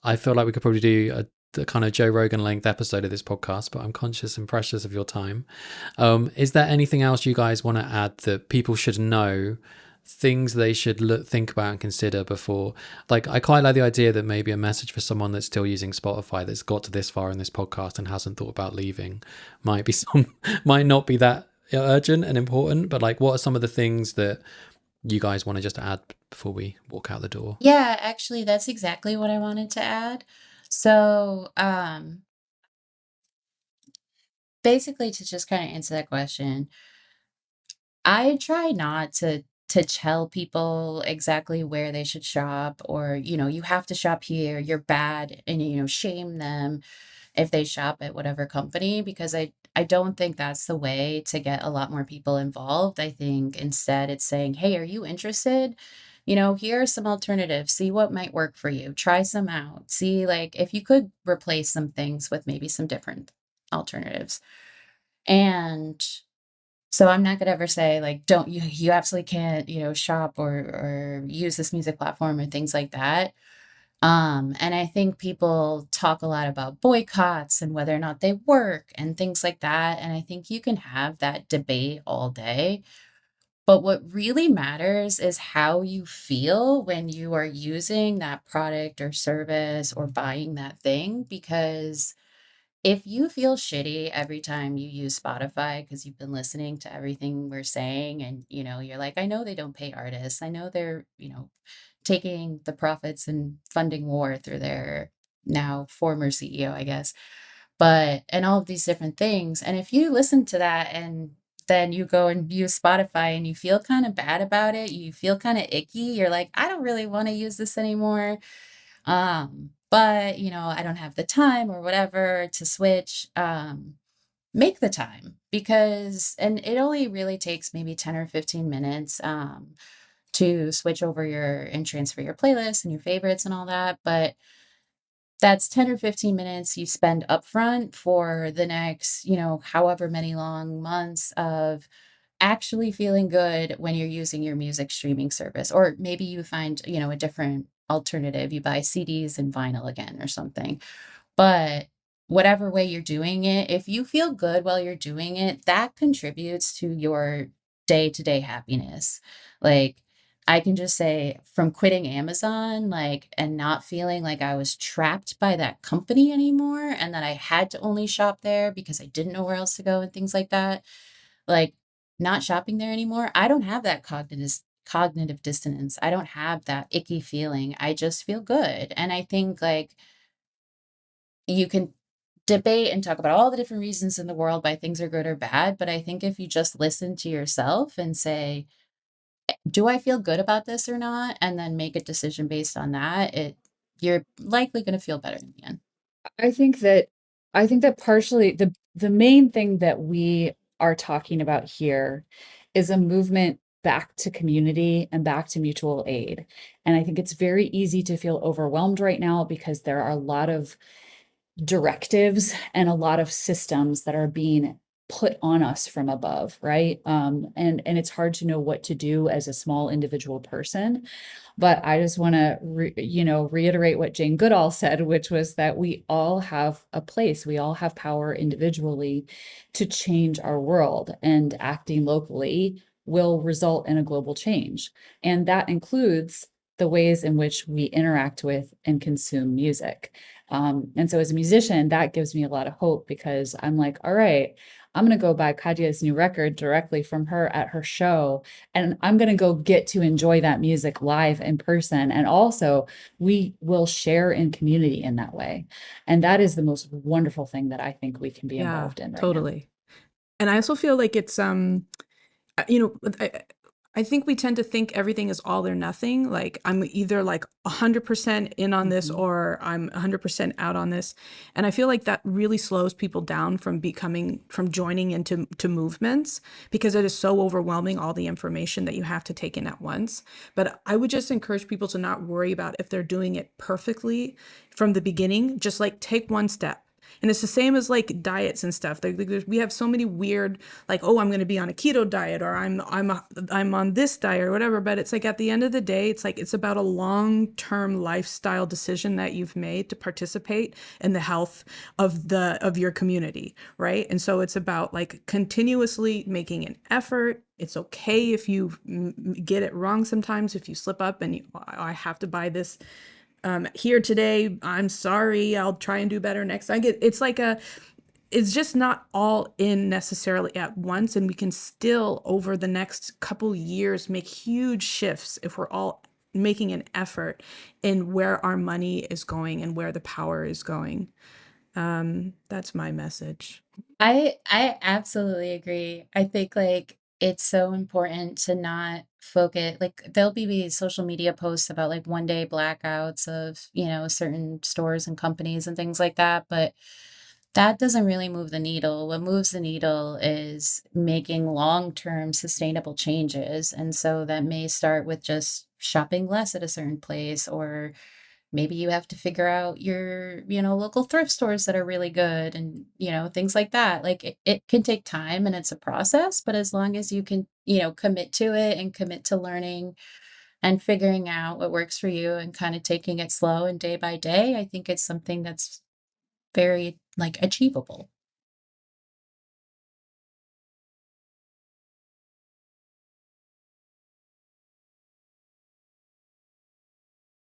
I feel like we could probably do the kind of Joe Rogan length episode of this podcast, but I'm conscious and precious of your time. Is there anything else you guys want to add that people should know, things they should think about and consider before? Like, I quite like the idea that maybe a message for someone that's still using Spotify that's got to this far in this podcast and hasn't thought about leaving might be might not be that urgent and important, but like, what are some of the things that you guys want to just add before we walk out the door? Yeah, actually, that's exactly what I wanted to add. So, basically, to just kind of answer that question, I try not to tell people exactly where they should shop, or, you have to shop here, you're bad, and, shame them if they shop at whatever company, because I don't think that's the way to get a lot more people involved. I think instead it's saying, "Hey, are you interested? Here are some alternatives. See what might work for you. Try some out. See, like, if you could replace some things with maybe some different alternatives." And so I'm not gonna ever say, like, "Don't you absolutely can't, shop or use this music platform," or things like that. And I think people talk a lot about boycotts and whether or not they work and things like that. And I think you can have that debate all day. But what really matters is how you feel when you are using that product or service or buying that thing. Because if you feel shitty every time you use Spotify because you've been listening to everything we're saying, and you're like, I know they don't pay artists. I know they're, taking the profits and funding war through their now former CEO, I guess. But and all of these different things. And if you listen to that and then you go and use Spotify and you feel kind of bad about it, you feel kind of icky, you're like, I don't really want to use this anymore. But I don't have the time or whatever to switch. Make the time, because and it only really takes maybe 10 or 15 minutes to switch over your and transfer your playlist and your favorites and all that. But that's 10 or 15 minutes you spend upfront for the next, however many long months of actually feeling good when you're using your music streaming service. Or maybe you find, a different alternative. You buy CDs and vinyl again or something. But whatever way you're doing it, if you feel good while you're doing it, that contributes to your day-to-day happiness. Like, I can just say from quitting Amazon, like, and not feeling like I was trapped by that company anymore and that I had to only shop there because I didn't know where else to go and things like that. Like, not shopping there anymore, I don't have that cognitive dissonance. I don't have that icky feeling. I just feel good. And I think, like, you can debate and talk about all the different reasons in the world why things are good or bad, but I think if you just listen to yourself and say, "Do I feel good about this or not?" and then make a decision based on that, you're likely gonna feel better in the end. I think that I think that partially the main thing that we are talking about here is a movement back to community and back to mutual aid. And I think it's very easy to feel overwhelmed right now because there are a lot of directives and a lot of systems that are being put on us from above, right? And it's hard to know what to do as a small individual person. But I just want to, reiterate what Jane Goodall said, which was that we all have a place. We all have power individually to change our world, and acting locally will result in a global change. And that includes the ways in which we interact with and consume music. And so as a musician, that gives me a lot of hope because I'm like, all right, I'm going to go buy Kadia's new record directly from her at her show. And I'm going to go get to enjoy that music live in person. And also, we will share in community in that way. And that is the most wonderful thing that I think we can be Yeah, involved in right now. totally. And I also feel like it's you know, I think we tend to think everything is all or nothing. Like, I'm either like 100% in on this Mhm. or I'm 100% out on this. And I feel like that really slows people down from joining into movements, because it is so overwhelming, all the information that you have to take in at once. But I would just encourage people to not worry about if they're doing it perfectly from the beginning. Just like take one step. And it's the same as like diets and stuff. We have so many weird, like, oh, I'm going to be on a keto diet, or I'm on this diet or whatever. But it's like at the end of the day, it's like it's about a long-term lifestyle decision that you've made to participate in the health of your community, right? And so it's about like continuously making an effort. It's okay if you get it wrong sometimes, if you slip up and I have to buy this here today. I'm sorry. I'll try and do better next time. It's just not all in necessarily at once. And we can still, over the next couple years, make huge shifts if we're all making an effort in where our money is going and where the power is going. That's my message. I absolutely agree. I think like it's so important to not focus, like there'll be these social media posts about like one day blackouts of, certain stores and companies and things like that, but that doesn't really move the needle. What moves the needle is making long-term sustainable changes. And so that may start with just shopping less at a certain place, or maybe you have to figure out your, local thrift stores that are really good, and, things like that. Like it can take time and it's a process, but as long as you can, commit to it and commit to learning and figuring out what works for you and kind of taking it slow and day by day, I think it's something that's very like achievable.